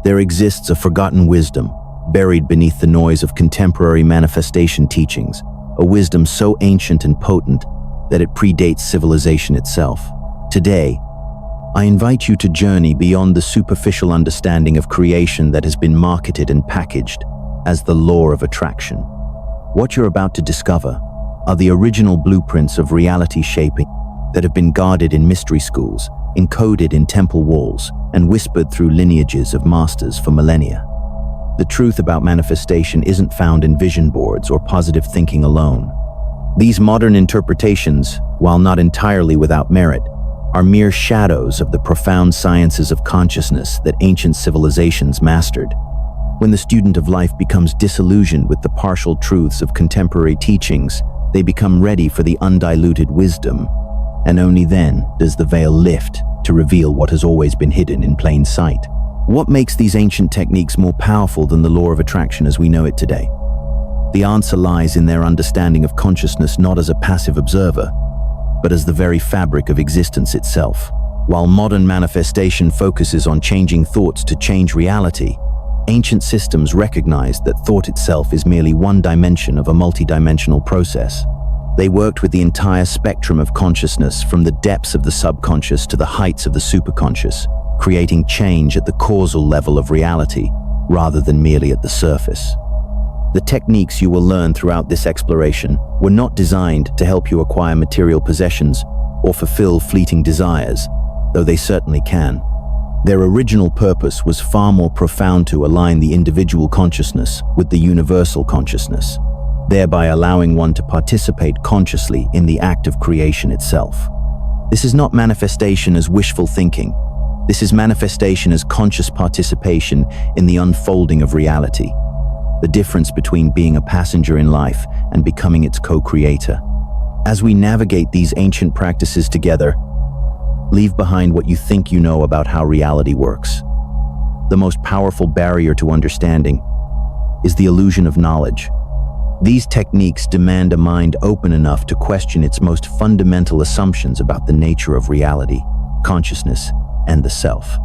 There exists a forgotten wisdom, buried beneath the noise of contemporary manifestation teachings, a wisdom so ancient and potent that it predates civilization itself. Today, I invite you to journey beyond the superficial understanding of creation that has been marketed and packaged as the law of attraction. What you're about to discover are the original blueprints of reality shaping that have been guarded in mystery schools, encoded in temple walls, and whispered through lineages of masters for millennia. The truth about manifestation isn't found in vision boards or positive thinking alone. These modern interpretations, while not entirely without merit, are mere shadows of the profound sciences of consciousness that ancient civilizations mastered. When the student of life becomes disillusioned with the partial truths of contemporary teachings, they become ready for the undiluted wisdom, and only then does the veil lift to reveal what has always been hidden in plain sight. What makes these ancient techniques more powerful than the law of attraction as we know it today? The answer lies in their understanding of consciousness not as a passive observer, but as the very fabric of existence itself. While modern manifestation focuses on changing thoughts to change reality, ancient systems recognized that thought itself is merely one dimension of a multidimensional process. They worked with the entire spectrum of consciousness, from the depths of the subconscious to the heights of the superconscious, creating change at the causal level of reality rather than merely at the surface. The techniques you will learn throughout this exploration were not designed to help you acquire material possessions or fulfill fleeting desires, though they certainly can. Their original purpose was far more profound: to align the individual consciousness with the universal consciousness, thereby allowing one to participate consciously in the act of creation itself. This is not manifestation as wishful thinking. This is manifestation as conscious participation in the unfolding of reality. The difference between being a passenger in life and becoming its co-creator. As we navigate these ancient practices together, leave behind what you think you know about how reality works. The most powerful barrier to understanding is the illusion of knowledge. These techniques demand a mind open enough to question its most fundamental assumptions about the nature of reality, consciousness, and the self.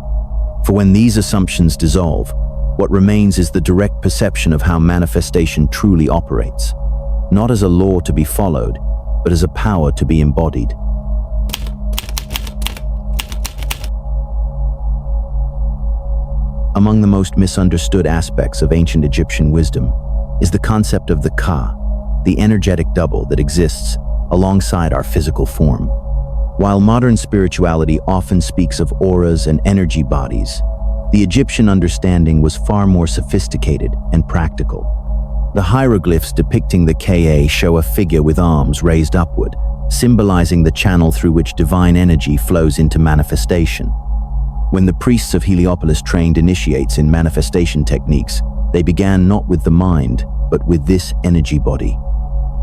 For when these assumptions dissolve, what remains is the direct perception of how manifestation truly operates, not as a law to be followed, but as a power to be embodied. Among the most misunderstood aspects of ancient Egyptian wisdom is the concept of the Ka, the energetic double that exists alongside our physical form. While modern spirituality often speaks of auras and energy bodies, the Egyptian understanding was far more sophisticated and practical. The hieroglyphs depicting the Ka show a figure with arms raised upward, symbolizing the channel through which divine energy flows into manifestation. When the priests of Heliopolis trained initiates in manifestation techniques, they began not with the mind, but with this energy body.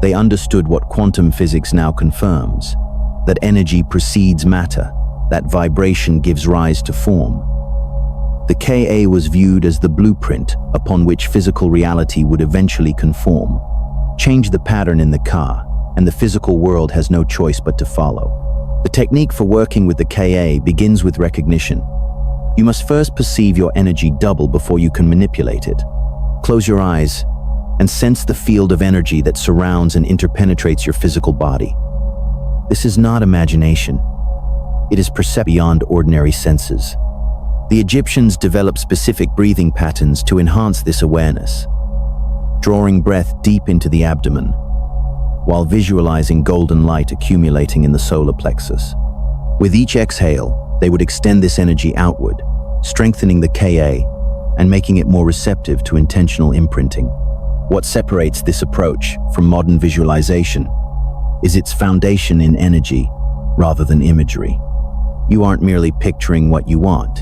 They understood what quantum physics now confirms, that energy precedes matter, that vibration gives rise to form. The Ka was viewed as the blueprint upon which physical reality would eventually conform. Change the pattern in the Ka, and the physical world has no choice but to follow. The technique for working with the Ka begins with recognition. You must first perceive your energy double before you can manipulate it. Close your eyes and sense the field of energy that surrounds and interpenetrates your physical body. This is not imagination. It is perception beyond ordinary senses. The Egyptians developed specific breathing patterns to enhance this awareness, drawing breath deep into the abdomen, while visualizing golden light accumulating in the solar plexus. With each exhale, they would extend this energy outward, strengthening the Ka and making it more receptive to intentional imprinting. What separates this approach from modern visualization is its foundation in energy rather than imagery. You aren't merely picturing what you want.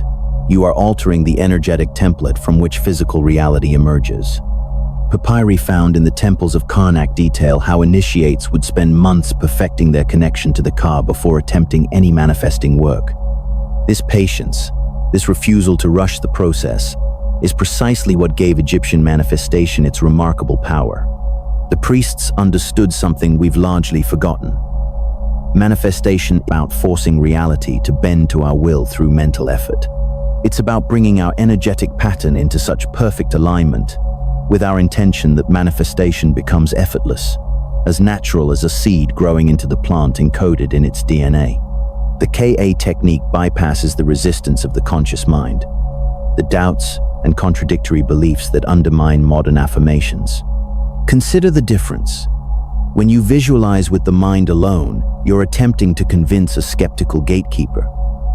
You are altering the energetic template from which physical reality emerges. Papyri found in the temples of Karnak detail how initiates would spend months perfecting their connection to the Ka before attempting any manifesting work. This patience, this refusal to rush the process, is precisely what gave Egyptian manifestation its remarkable power. The priests understood something we've largely forgotten. Manifestation about forcing reality to bend to our will through mental effort. It's about bringing our energetic pattern into such perfect alignment with our intention that manifestation becomes effortless, as natural as a seed growing into the plant encoded in its DNA. The KA technique bypasses the resistance of the conscious mind, the doubts and contradictory beliefs that undermine modern affirmations. Consider the difference. When you visualize with the mind alone, you're attempting to convince a skeptical gatekeeper.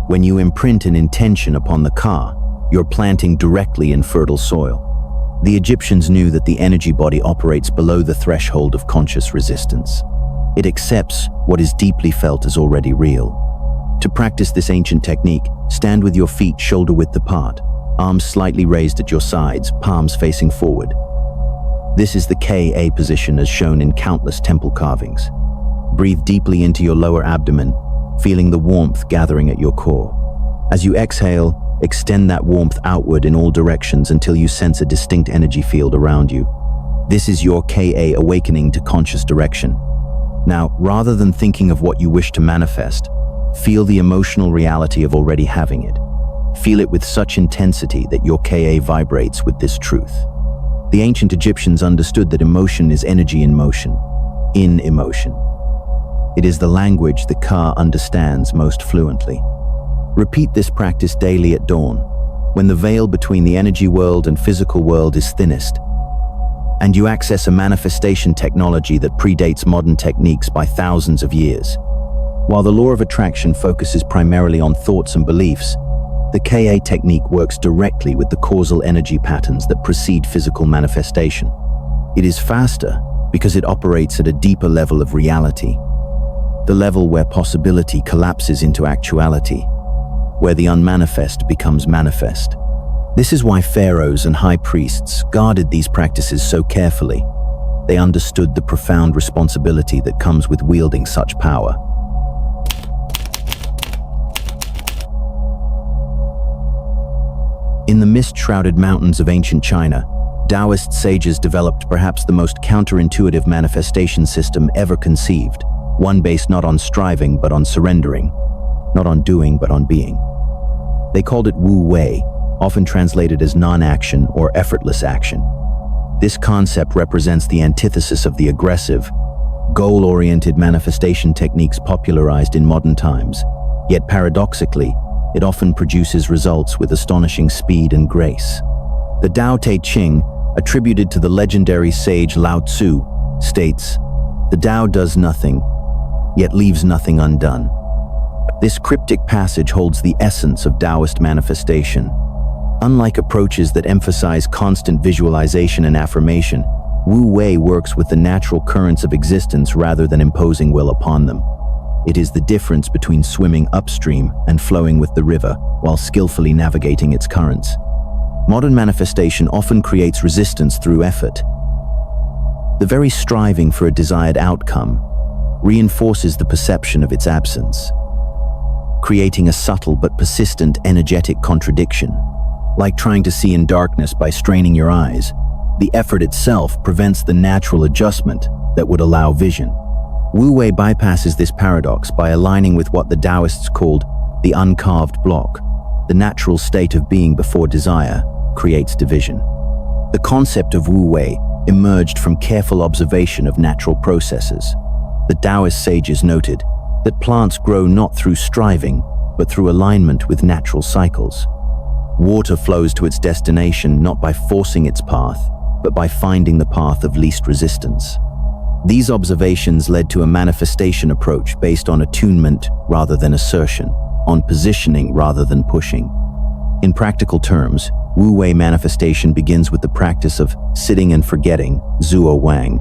When you imprint an intention upon the ka, you're planting directly in fertile soil. The Egyptians knew that the energy body operates below the threshold of conscious resistance. It accepts what is deeply felt as already real. To practice this ancient technique, stand with your feet shoulder-width apart, arms slightly raised at your sides, palms facing forward. This is the KA position as shown in countless temple carvings. Breathe deeply into your lower abdomen, feeling the warmth gathering at your core. As you exhale, extend that warmth outward in all directions until you sense a distinct energy field around you. This is your KA awakening to conscious direction. Now, rather than thinking of what you wish to manifest, feel the emotional reality of already having it. Feel it with such intensity that your KA vibrates with this truth. The ancient Egyptians understood that emotion is energy in motion, in emotion. It is the language the Ka understands most fluently. Repeat this practice daily at dawn, when the veil between the energy world and physical world is thinnest, and you access a manifestation technology that predates modern techniques by thousands of years. While the law of attraction focuses primarily on thoughts and beliefs, the KA technique works directly with the causal energy patterns that precede physical manifestation. It is faster because it operates at a deeper level of reality, the level where possibility collapses into actuality, where the unmanifest becomes manifest. This is why pharaohs and high priests guarded these practices so carefully. They understood the profound responsibility that comes with wielding such power. In the mist-shrouded mountains of ancient China, Taoist sages developed perhaps the most counterintuitive manifestation system ever conceived, one based not on striving but on surrendering, not on doing but on being. They called it Wu Wei, often translated as non-action or effortless action. This concept represents the antithesis of the aggressive, goal-oriented manifestation techniques popularized in modern times, yet paradoxically, it often produces results with astonishing speed and grace. The Tao Te Ching, attributed to the legendary sage Lao Tzu, states, "The Tao does nothing, yet leaves nothing undone." This cryptic passage holds the essence of Taoist manifestation. Unlike approaches that emphasize constant visualization and affirmation, Wu Wei works with the natural currents of existence rather than imposing will upon them. It is the difference between swimming upstream and flowing with the river while skillfully navigating its currents. Modern manifestation often creates resistance through effort. The very striving for a desired outcome reinforces the perception of its absence, creating a subtle but persistent energetic contradiction. Like trying to see in darkness by straining your eyes, the effort itself prevents the natural adjustment that would allow vision. Wu Wei bypasses this paradox by aligning with what the Taoists called the uncarved block. The natural state of being before desire creates division. The concept of Wu Wei emerged from careful observation of natural processes. The Taoist sages noted that plants grow not through striving, but through alignment with natural cycles. Water flows to its destination not by forcing its path, but by finding the path of least resistance. These observations led to a manifestation approach based on attunement rather than assertion, on positioning rather than pushing. In practical terms, Wu Wei manifestation begins with the practice of sitting and forgetting, Zuo Wang,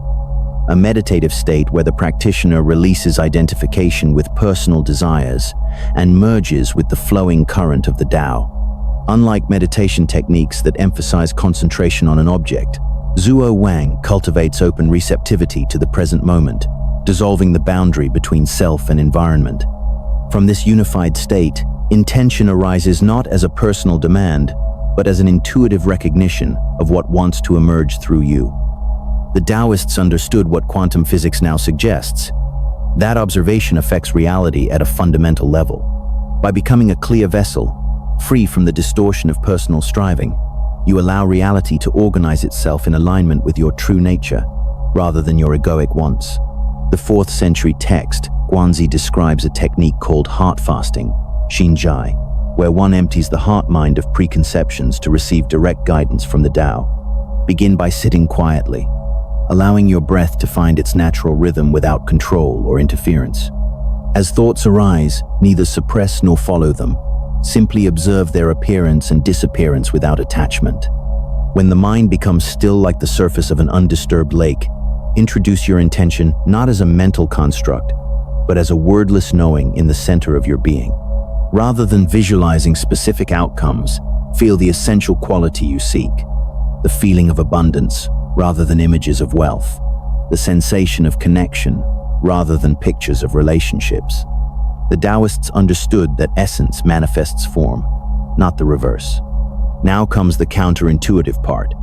a meditative state where the practitioner releases identification with personal desires and merges with the flowing current of the Tao. Unlike meditation techniques that emphasize concentration on an object, Zuo Wang cultivates open receptivity to the present moment, dissolving the boundary between self and environment. From this unified state, intention arises not as a personal demand, but as an intuitive recognition of what wants to emerge through you. The Taoists understood what quantum physics now suggests. That observation affects reality at a fundamental level. By becoming a clear vessel, Free from the distortion of personal striving, you allow reality to organize itself in alignment with your true nature, rather than your egoic wants. The 4th century text, Guanzi, describes a technique called heart fasting, Xinjai, where one empties the heart-mind of preconceptions to receive direct guidance from the Tao. Begin by sitting quietly, allowing your breath to find its natural rhythm without control or interference. As thoughts arise, neither suppress nor follow them. Simply observe their appearance and disappearance without attachment. When the mind becomes still like the surface of an undisturbed lake, introduce your intention not as a mental construct, but as a wordless knowing in the center of your being. Rather than visualizing specific outcomes, feel the essential quality you seek. The feeling of abundance, rather than images of wealth. The sensation of connection, rather than pictures of relationships. The Taoists understood that essence manifests form, not the reverse. Now comes the counterintuitive part.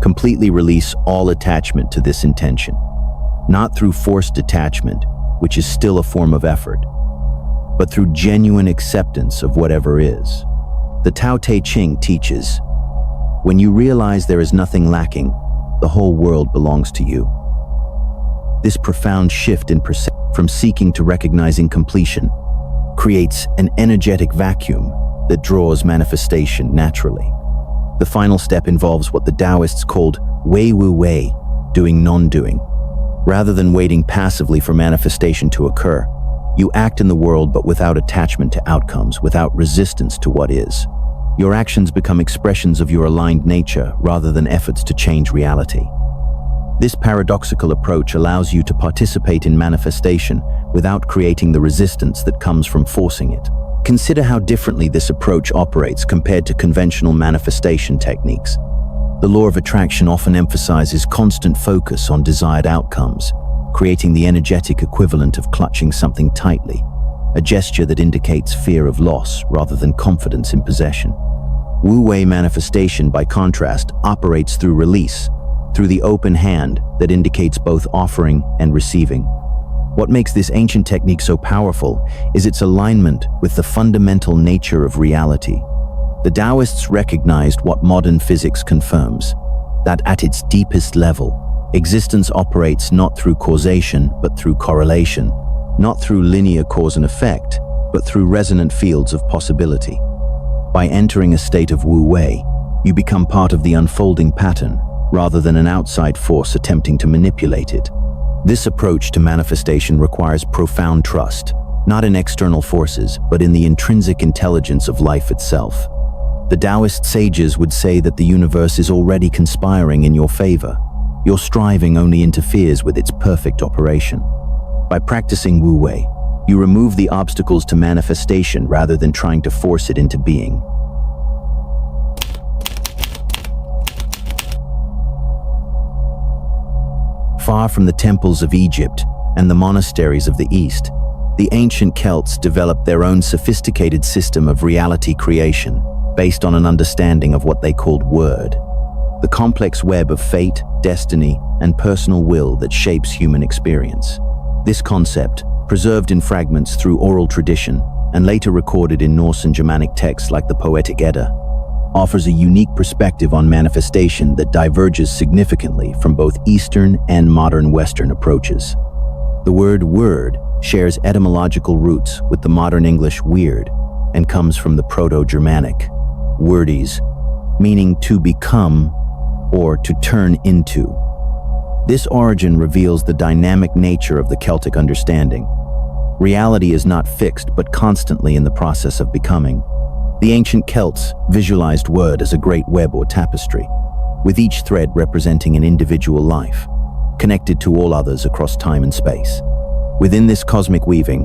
Completely release all attachment to this intention. Not through forced detachment, which is still a form of effort, but through genuine acceptance of whatever is. The Tao Te Ching teaches, when you realize there is nothing lacking, the whole world belongs to you. This profound shift in perception from seeking to recognizing completion creates an energetic vacuum that draws manifestation naturally. The final step involves what the Taoists called Wei Wu Wei, doing non-doing. Rather than waiting passively for manifestation to occur, you act in the world but without attachment to outcomes, without resistance to what is. Your actions become expressions of your aligned nature rather than efforts to change reality. This paradoxical approach allows you to participate in manifestation without creating the resistance that comes from forcing it. Consider how differently this approach operates compared to conventional manifestation techniques. The law of attraction often emphasizes constant focus on desired outcomes, creating the energetic equivalent of clutching something tightly, a gesture that indicates fear of loss rather than confidence in possession. Wu Wei manifestation, by contrast, operates through release, through the open hand that indicates both offering and receiving. What makes this ancient technique so powerful is its alignment with the fundamental nature of reality. The Taoists recognized what modern physics confirms, that at its deepest level, existence operates not through causation but through correlation, not through linear cause and effect, but through resonant fields of possibility. By entering a state of Wu Wei, you become part of the unfolding pattern, rather than an outside force attempting to manipulate it. This approach to manifestation requires profound trust, not in external forces, but in the intrinsic intelligence of life itself. The Taoist sages would say that the universe is already conspiring in your favor. Your striving only interferes with its perfect operation. By practicing Wu Wei, you remove the obstacles to manifestation rather than trying to force it into being. Far from the temples of Egypt and the monasteries of the East, the ancient Celts developed their own sophisticated system of reality creation based on an understanding of what they called word, the complex web of fate, destiny, and personal will that shapes human experience. This concept, preserved in fragments through oral tradition and later recorded in Norse and Germanic texts like the Poetic Edda, offers a unique perspective on manifestation that diverges significantly from both Eastern and modern Western approaches. The word word shares etymological roots with the modern English weird and comes from the Proto-Germanic wordies, meaning to become or to turn into. This origin reveals the dynamic nature of the Celtic understanding. Reality is not fixed, but constantly in the process of becoming. The ancient Celts visualized word as a great web or tapestry, with each thread representing an individual life, connected to all others across time and space. Within this cosmic weaving,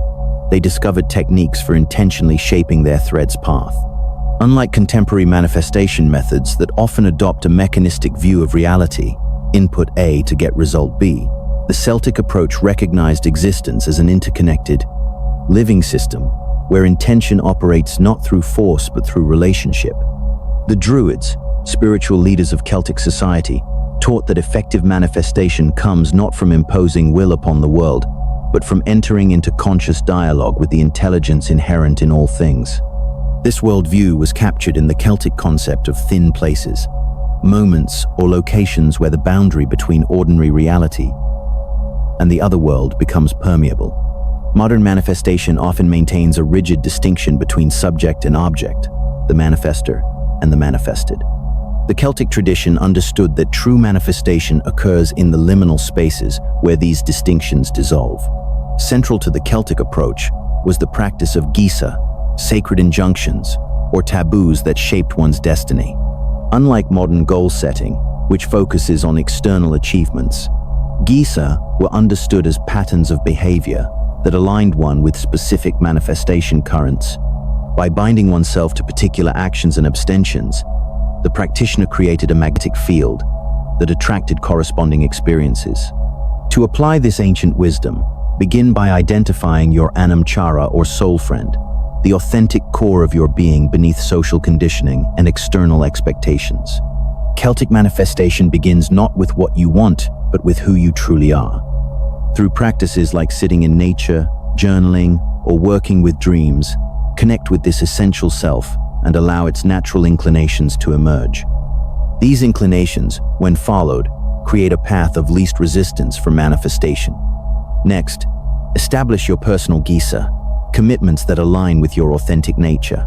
they discovered techniques for intentionally shaping their thread's path. Unlike contemporary manifestation methods that often adopt a mechanistic view of reality, input A to get result B, the Celtic approach recognized existence as an interconnected, living system where intention operates not through force but through relationship. The Druids, spiritual leaders of Celtic society, taught that effective manifestation comes not from imposing will upon the world, but from entering into conscious dialogue with the intelligence inherent in all things. This worldview was captured in the Celtic concept of thin places, moments or locations where the boundary between ordinary reality and the other world becomes permeable. Modern manifestation often maintains a rigid distinction between subject and object, the manifester and the manifested. The Celtic tradition understood that true manifestation occurs in the liminal spaces where these distinctions dissolve. Central to the Celtic approach was the practice of gisa, sacred injunctions, or taboos that shaped one's destiny. Unlike modern goal setting, which focuses on external achievements, gisa were understood as patterns of behavior that aligned one with specific manifestation currents. By binding oneself to particular actions and abstentions, the practitioner created a magnetic field that attracted corresponding experiences. To apply this ancient wisdom, begin by identifying your anamchara or soul friend, the authentic core of your being beneath social conditioning and external expectations. Celtic manifestation begins not with what you want, but with who you truly are. Through practices like sitting in nature, journaling, or working with dreams, connect with this essential self and allow its natural inclinations to emerge. These inclinations, when followed, create a path of least resistance for manifestation. Next, establish your personal gisa, commitments that align with your authentic nature.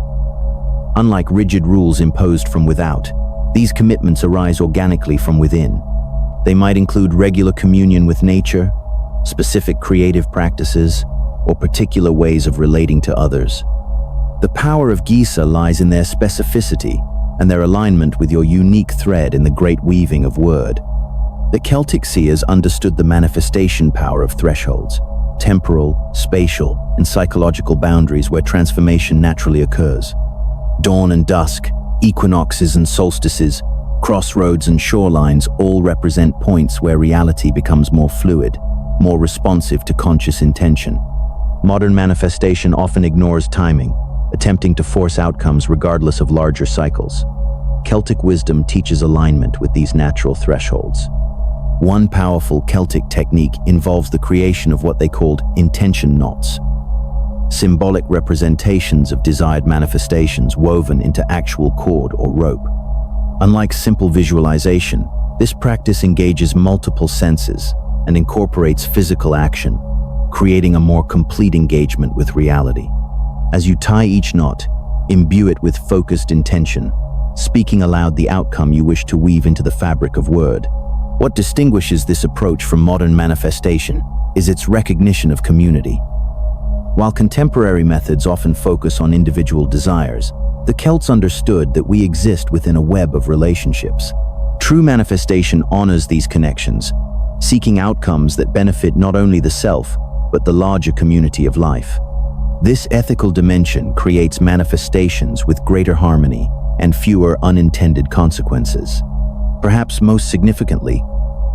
Unlike rigid rules imposed from without, these commitments arise organically from within. They might include regular communion with nature, specific creative practices, or particular ways of relating to others. The power of gisa lies in their specificity and their alignment with your unique thread in the great weaving of word. The Celtic seers understood the manifestation power of thresholds, temporal, spatial, and psychological boundaries where transformation naturally occurs. Dawn and dusk, equinoxes and solstices, crossroads and shorelines all represent points where reality becomes more fluid, more responsive to conscious intention. Modern manifestation often ignores timing, attempting to force outcomes regardless of larger cycles. Celtic wisdom teaches alignment with these natural thresholds. One powerful Celtic technique involves the creation of what they called intention knots, symbolic representations of desired manifestations woven into actual cord or rope. Unlike simple visualization, this practice engages multiple senses and incorporates physical action, creating a more complete engagement with reality. As you tie each knot, imbue it with focused intention, speaking aloud the outcome you wish to weave into the fabric of word. What distinguishes this approach from modern manifestation is its recognition of community. While contemporary methods often focus on individual desires, the Celts understood that we exist within a web of relationships. True manifestation honors these connections, seeking outcomes that benefit not only the self, but the larger community of life. This ethical dimension creates manifestations with greater harmony and fewer unintended consequences. Perhaps most significantly,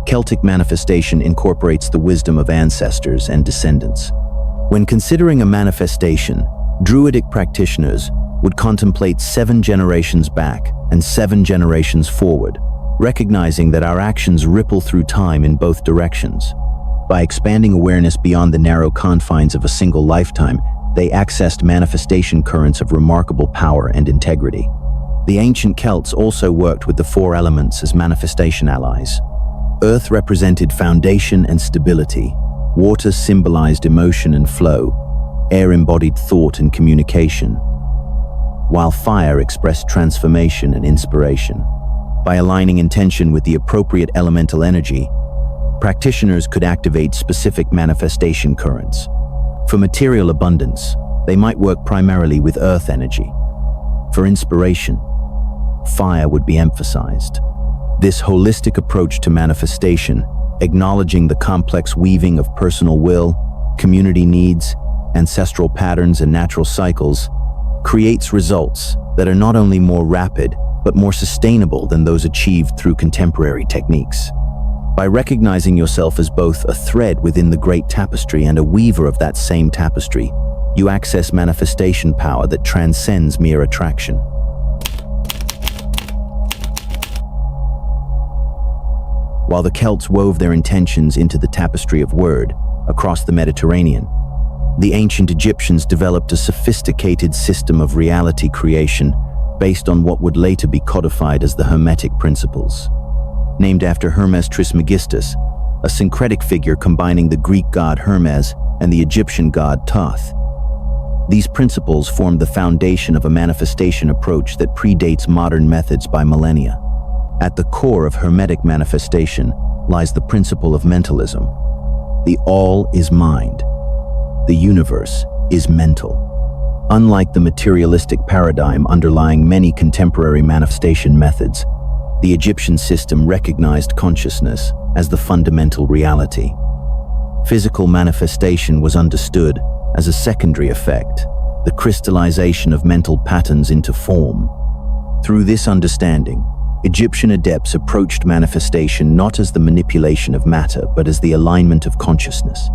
Celtic manifestation incorporates the wisdom of ancestors and descendants. When considering a manifestation, Druidic practitioners would contemplate 7 generations back and 7 generations forward, recognizing that our actions ripple through time in both directions. By expanding awareness beyond the narrow confines of a single lifetime, they accessed manifestation currents of remarkable power and integrity. The ancient Celts also worked with the 4 elements as manifestation allies. Earth represented foundation and stability, water symbolized emotion and flow, air embodied thought and communication, while fire expressed transformation and inspiration. By aligning intention with the appropriate elemental energy, practitioners could activate specific manifestation currents. For material abundance, they might work primarily with earth energy. For inspiration, fire would be emphasized. This holistic approach to manifestation, acknowledging the complex weaving of personal will, community needs, ancestral patterns, and natural cycles, creates results that are not only more rapid, but more sustainable than those achieved through contemporary techniques. By recognizing yourself as both a thread within the great tapestry and a weaver of that same tapestry, you access manifestation power that transcends mere attraction. While the Celts wove their intentions into the tapestry of word across the Mediterranean, The ancient Egyptians developed a sophisticated system of reality creation based on what would later be codified as the Hermetic principles. Named after Hermes Trismegistus, a syncretic figure combining the Greek god Hermes and the Egyptian god Thoth. These principles formed the foundation of a manifestation approach that predates modern methods by millennia. At the core of Hermetic manifestation lies the principle of mentalism. The all is mind. The universe is mental. Unlike the materialistic paradigm underlying many contemporary manifestation methods, the Egyptian system recognized consciousness as the fundamental reality. Physical manifestation was understood as a secondary effect, the crystallization of mental patterns into form. Through this understanding, Egyptian adepts approached manifestation not as the manipulation of matter, but as the alignment of consciousness.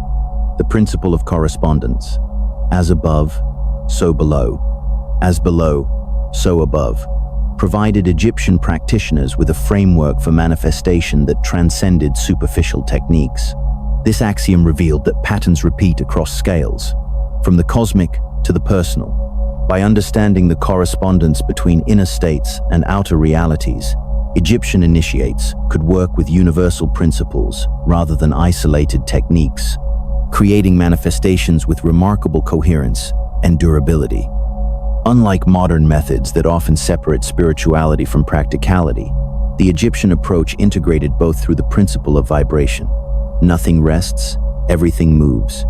The principle of correspondence, as above, so below, as below, so above, provided Egyptian practitioners with a framework for manifestation that transcended superficial techniques. This axiom revealed that patterns repeat across scales, from the cosmic to the personal. By understanding the correspondence between inner states and outer realities, Egyptian initiates could work with universal principles rather than isolated techniques, creating manifestations with remarkable coherence and durability. Unlike modern methods that often separate spirituality from practicality, the Egyptian approach integrated both through the principle of vibration. Nothing rests, everything moves,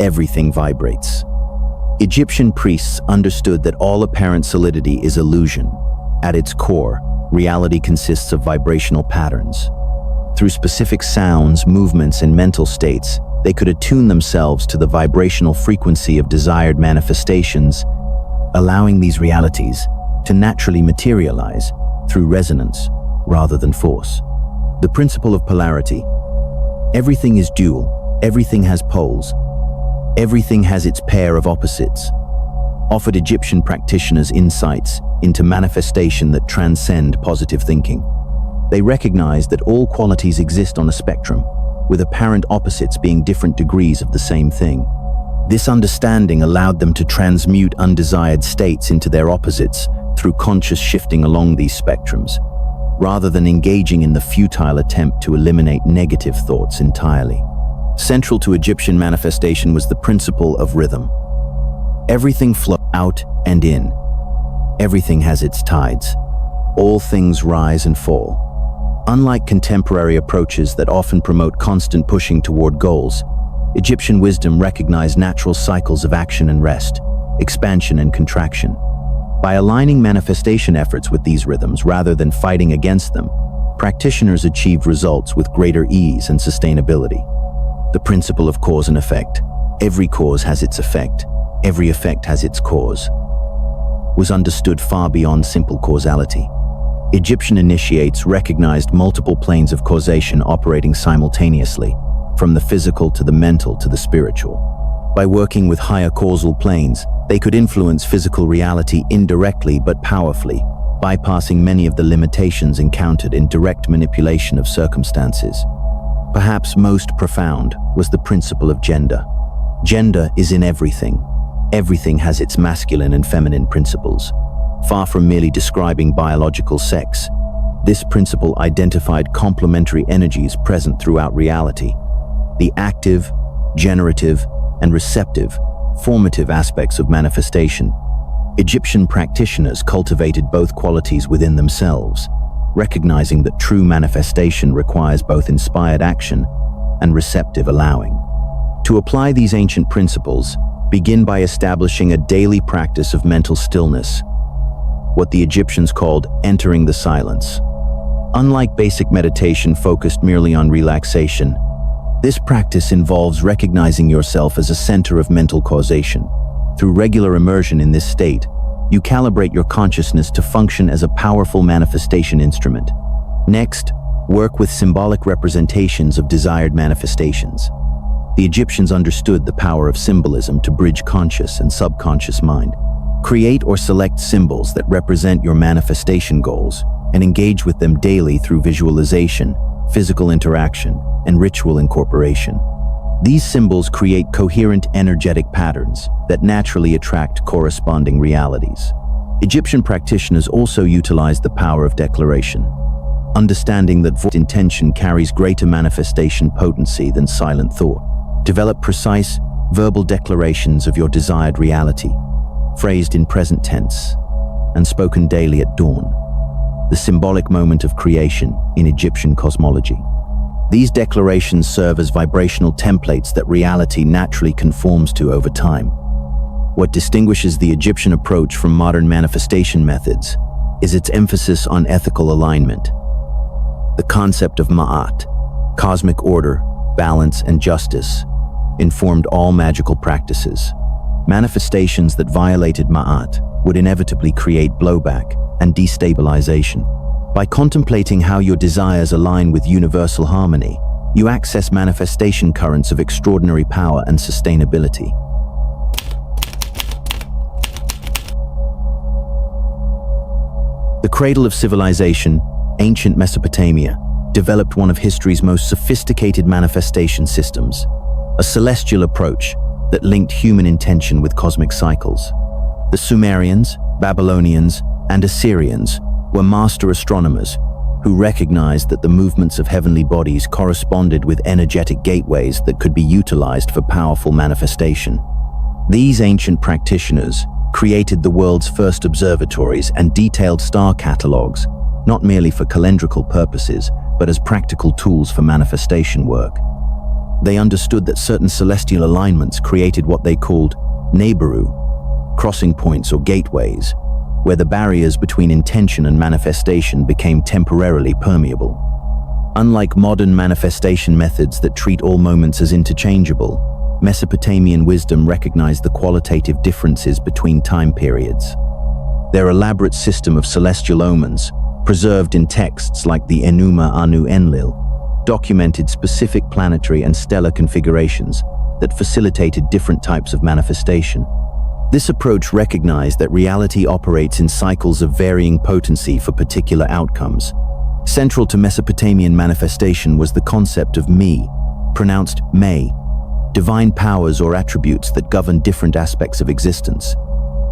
everything vibrates. Egyptian priests understood that all apparent solidity is illusion. At its core, reality consists of vibrational patterns. Through specific sounds, movements, and mental states, they could attune themselves to the vibrational frequency of desired manifestations, allowing these realities to naturally materialize through resonance rather than force. The principle of polarity. Everything is dual, everything has poles, everything has its pair of opposites, offered Egyptian practitioners insights into manifestation that transcend positive thinking. They recognized that all qualities exist on a spectrum, with apparent opposites being different degrees of the same thing. This understanding allowed them to transmute undesired states into their opposites through conscious shifting along these spectrums, rather than engaging in the futile attempt to eliminate negative thoughts entirely. Central to Egyptian manifestation was the principle of rhythm. Everything flows out and in. Everything has its tides. All things rise and fall. Unlike contemporary approaches that often promote constant pushing toward goals, Egyptian wisdom recognized natural cycles of action and rest, expansion and contraction. By aligning manifestation efforts with these rhythms rather than fighting against them, practitioners achieved results with greater ease and sustainability. The principle of cause and effect. Every cause has its effect. Every effect has its cause, was understood far beyond simple causality. Egyptian initiates recognized multiple planes of causation operating simultaneously, from the physical to the mental to the spiritual. By working with higher causal planes, they could influence physical reality indirectly but powerfully, bypassing many of the limitations encountered in direct manipulation of circumstances. Perhaps most profound was the principle of gender. Gender is in everything. Everything has its masculine and feminine principles. Far from merely describing biological sex, this principle identified complementary energies present throughout reality. The active, generative, and receptive, formative aspects of manifestation. Egyptian practitioners cultivated both qualities within themselves, recognizing that true manifestation requires both inspired action and receptive allowing. To apply these ancient principles, begin by establishing a daily practice of mental stillness, what the Egyptians called entering the silence. Unlike basic meditation focused merely on relaxation, this practice involves recognizing yourself as a center of mental causation. Through regular immersion in this state, you calibrate your consciousness to function as a powerful manifestation instrument. Next, work with symbolic representations of desired manifestations. The Egyptians understood the power of symbolism to bridge conscious and subconscious mind. Create or select symbols that represent your manifestation goals and engage with them daily through visualization, physical interaction, and ritual incorporation. These symbols create coherent energetic patterns that naturally attract corresponding realities. Egyptian practitioners also utilized the power of declaration, understanding that voiced intention carries greater manifestation potency than silent thought. Develop precise, verbal declarations of your desired reality, phrased in present tense and spoken daily at dawn, the symbolic moment of creation in Egyptian cosmology. These declarations serve as vibrational templates that reality naturally conforms to over time. What distinguishes the Egyptian approach from modern manifestation methods is its emphasis on ethical alignment. The concept of ma'at, cosmic order, balance, and justice, informed all magical practices. Manifestations that violated ma'at would inevitably create blowback and destabilization. By contemplating how your desires align with universal harmony, you access manifestation currents of extraordinary power and sustainability. The cradle of civilization, ancient Mesopotamia, developed one of history's most sophisticated manifestation systems, a celestial approach that linked human intention with cosmic cycles. The Sumerians, Babylonians, and Assyrians were master astronomers who recognized that the movements of heavenly bodies corresponded with energetic gateways that could be utilized for powerful manifestation. These ancient practitioners created the world's first observatories and detailed star catalogs, not merely for calendrical purposes, but as practical tools for manifestation work. They understood that certain celestial alignments created what they called Neberu, crossing points or gateways, where the barriers between intention and manifestation became temporarily permeable. Unlike modern manifestation methods that treat all moments as interchangeable, Mesopotamian wisdom recognized the qualitative differences between time periods. Their elaborate system of celestial omens, preserved in texts like the Enuma Anu Enlil, documented specific planetary and stellar configurations that facilitated different types of manifestation. This approach recognized that reality operates in cycles of varying potency for particular outcomes. Central to Mesopotamian manifestation was the concept of Mi, pronounced May, divine powers or attributes that govern different aspects of existence.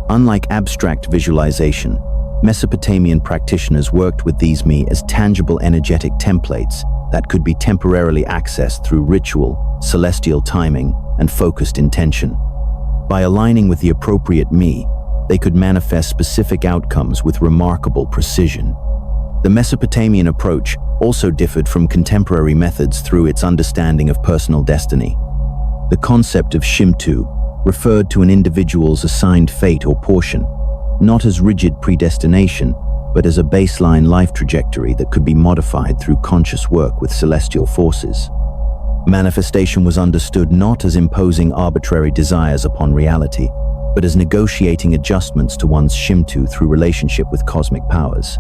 Unlike abstract visualization, Mesopotamian practitioners worked with these Mi as tangible energetic templates that could be temporarily accessed through ritual, celestial timing, and focused intention. By aligning with the appropriate Mi, they could manifest specific outcomes with remarkable precision. The Mesopotamian approach also differed from contemporary methods through its understanding of personal destiny. The concept of Shimtu referred to an individual's assigned fate or portion, not as rigid predestination, but as a baseline life trajectory that could be modified through conscious work with celestial forces. Manifestation was understood not as imposing arbitrary desires upon reality, but as negotiating adjustments to one's Shimtu through relationship with cosmic powers.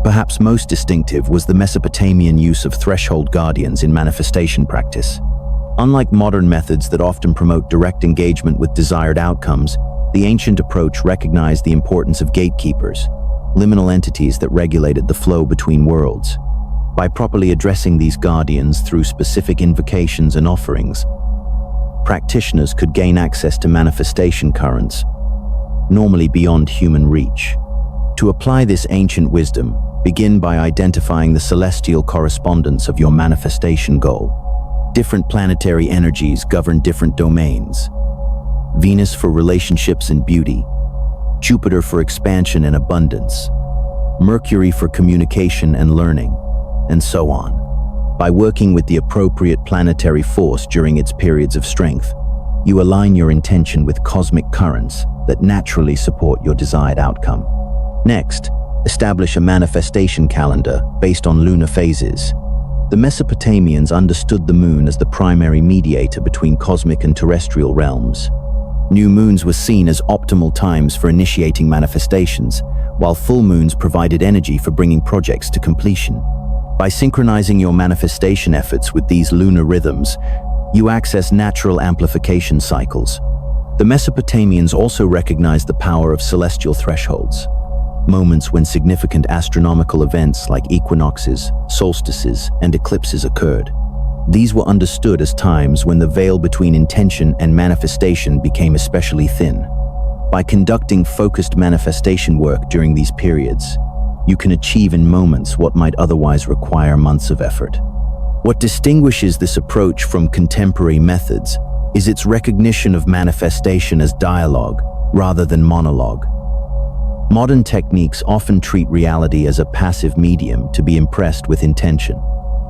Perhaps most distinctive was the Mesopotamian use of threshold guardians in manifestation practice. Unlike modern methods that often promote direct engagement with desired outcomes, the ancient approach recognized the importance of gatekeepers, liminal entities that regulated the flow between worlds. By properly addressing these guardians through specific invocations and offerings, practitioners could gain access to manifestation currents, normally beyond human reach. To apply this ancient wisdom, begin by identifying the celestial correspondence of your manifestation goal. Different planetary energies govern different domains. Venus for relationships and beauty, Jupiter for expansion and abundance, Mercury for communication and learning, and so on. By working with the appropriate planetary force during its periods of strength, you align your intention with cosmic currents that naturally support your desired outcome. Next, establish a manifestation calendar based on lunar phases. The Mesopotamians understood the moon as the primary mediator between cosmic and terrestrial realms. New moons were seen as optimal times for initiating manifestations, while full moons provided energy for bringing projects to completion. By synchronizing your manifestation efforts with these lunar rhythms, you access natural amplification cycles. The Mesopotamians also recognized the power of celestial thresholds, moments when significant astronomical events like equinoxes, solstices, and eclipses occurred. These were understood as times when the veil between intention and manifestation became especially thin. By conducting focused manifestation work during these periods, you can achieve in moments what might otherwise require months of effort. What distinguishes this approach from contemporary methods is its recognition of manifestation as dialogue rather than monologue. Modern techniques often treat reality as a passive medium to be impressed with intention.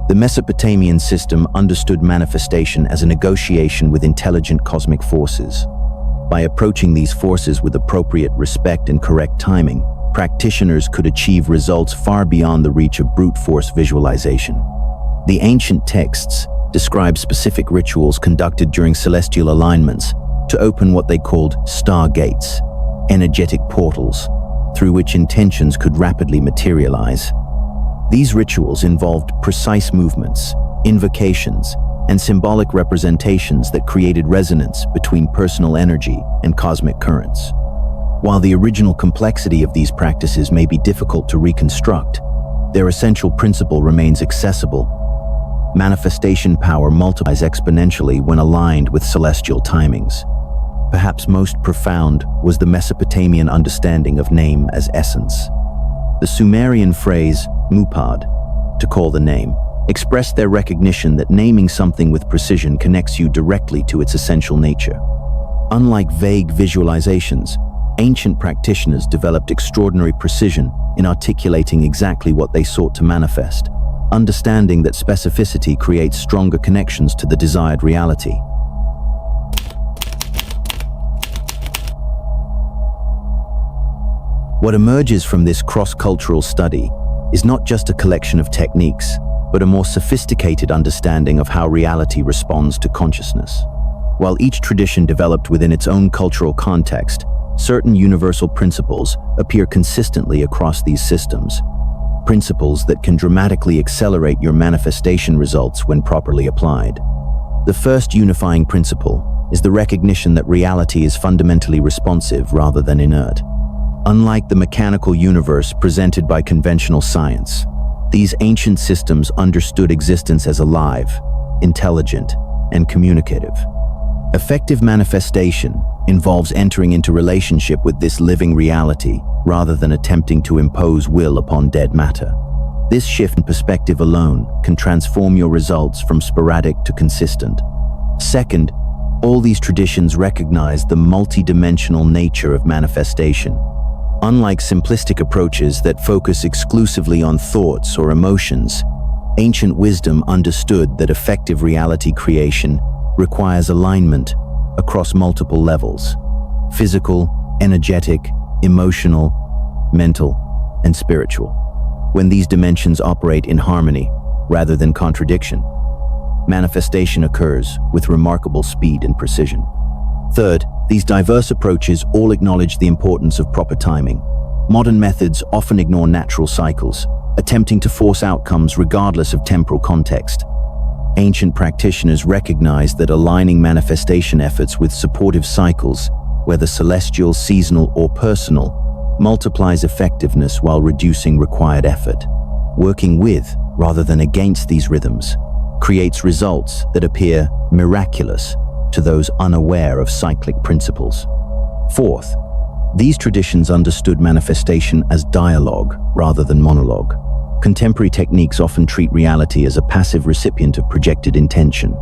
The Mesopotamian system understood manifestation as a negotiation with intelligent cosmic forces. By approaching these forces with appropriate respect and correct timing, practitioners could achieve results far beyond the reach of brute force visualization. The ancient texts describe specific rituals conducted during celestial alignments to open what they called star gates, energetic portals, through which intentions could rapidly materialize. These rituals involved precise movements, invocations, and symbolic representations that created resonance between personal energy and cosmic currents. While the original complexity of these practices may be difficult to reconstruct, their essential principle remains accessible. Manifestation power multiplies exponentially when aligned with celestial timings. Perhaps most profound was the Mesopotamian understanding of name as essence. The Sumerian phrase, mupad, to call the name, expressed their recognition that naming something with precision connects you directly to its essential nature. Unlike vague visualizations, ancient practitioners developed extraordinary precision in articulating exactly what they sought to manifest, understanding that specificity creates stronger connections to the desired reality. What emerges from this cross-cultural study is not just a collection of techniques, but a more sophisticated understanding of how reality responds to consciousness. While each tradition developed within its own cultural context, certain universal principles appear consistently across these systems. Principles that can dramatically accelerate your manifestation results when properly applied. The first unifying principle is the recognition that reality is fundamentally responsive rather than inert. Unlike the mechanical universe presented by conventional science, these ancient systems understood existence as alive, intelligent, and communicative. Effective manifestation involves entering into relationship with this living reality rather than attempting to impose will upon dead matter. This shift in perspective alone can transform your results from sporadic to consistent. Second, all these traditions recognize the multidimensional nature of manifestation. Unlike simplistic approaches that focus exclusively on thoughts or emotions, ancient wisdom understood that effective reality creation requires alignment across multiple levels: physical, energetic, emotional, mental, and spiritual. When these dimensions operate in harmony rather than contradiction, manifestation occurs with remarkable speed and precision. Third, these diverse approaches all acknowledge the importance of proper timing. Modern methods often ignore natural cycles, attempting to force outcomes regardless of temporal context. Ancient practitioners recognized that aligning manifestation efforts with supportive cycles, whether celestial, seasonal, or personal, multiplies effectiveness while reducing required effort. Working with, rather than against these rhythms, creates results that appear miraculous to those unaware of cyclic principles. Fourth, these traditions understood manifestation as dialogue rather than monologue. Contemporary techniques often treat reality as a passive recipient of projected intention.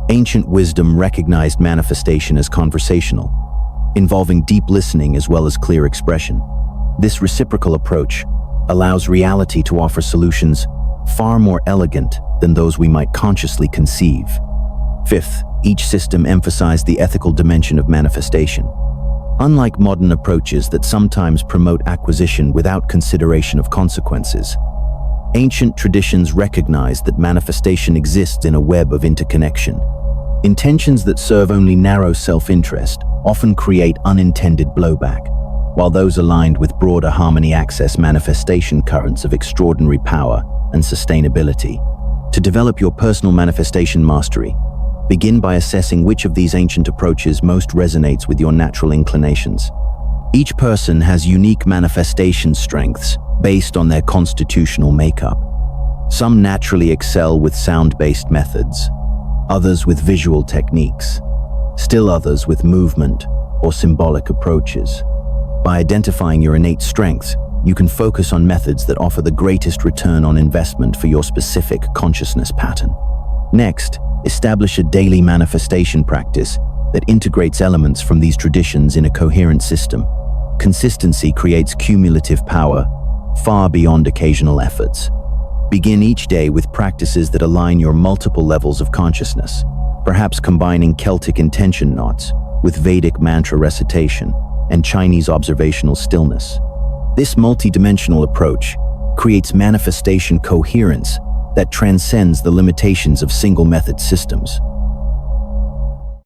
Ancient wisdom recognized manifestation as conversational, involving deep listening as well as clear expression. This reciprocal approach allows reality to offer solutions far more elegant than those we might consciously conceive. Fifth, each system emphasized the ethical dimension of manifestation. Unlike modern approaches that sometimes promote acquisition without consideration of consequences, ancient traditions recognized that manifestation exists in a web of interconnection. Intentions that serve only narrow self-interest often create unintended blowback, while those aligned with broader harmony access manifestation currents of extraordinary power and sustainability. To develop your personal manifestation mastery, begin by assessing which of these ancient approaches most resonates with your natural inclinations. Each person has unique manifestation strengths based on their constitutional makeup. Some naturally excel with sound-based methods, others with visual techniques, still others with movement or symbolic approaches. By identifying your innate strengths, you can focus on methods that offer the greatest return on investment for your specific consciousness pattern. Next, establish a daily manifestation practice that integrates elements from these traditions in a coherent system. Consistency creates cumulative power far beyond occasional efforts. Begin each day with practices that align your multiple levels of consciousness, perhaps combining Celtic intention knots with Vedic mantra recitation and Chinese observational stillness. This multidimensional approach creates manifestation coherence that transcends the limitations of single-method systems.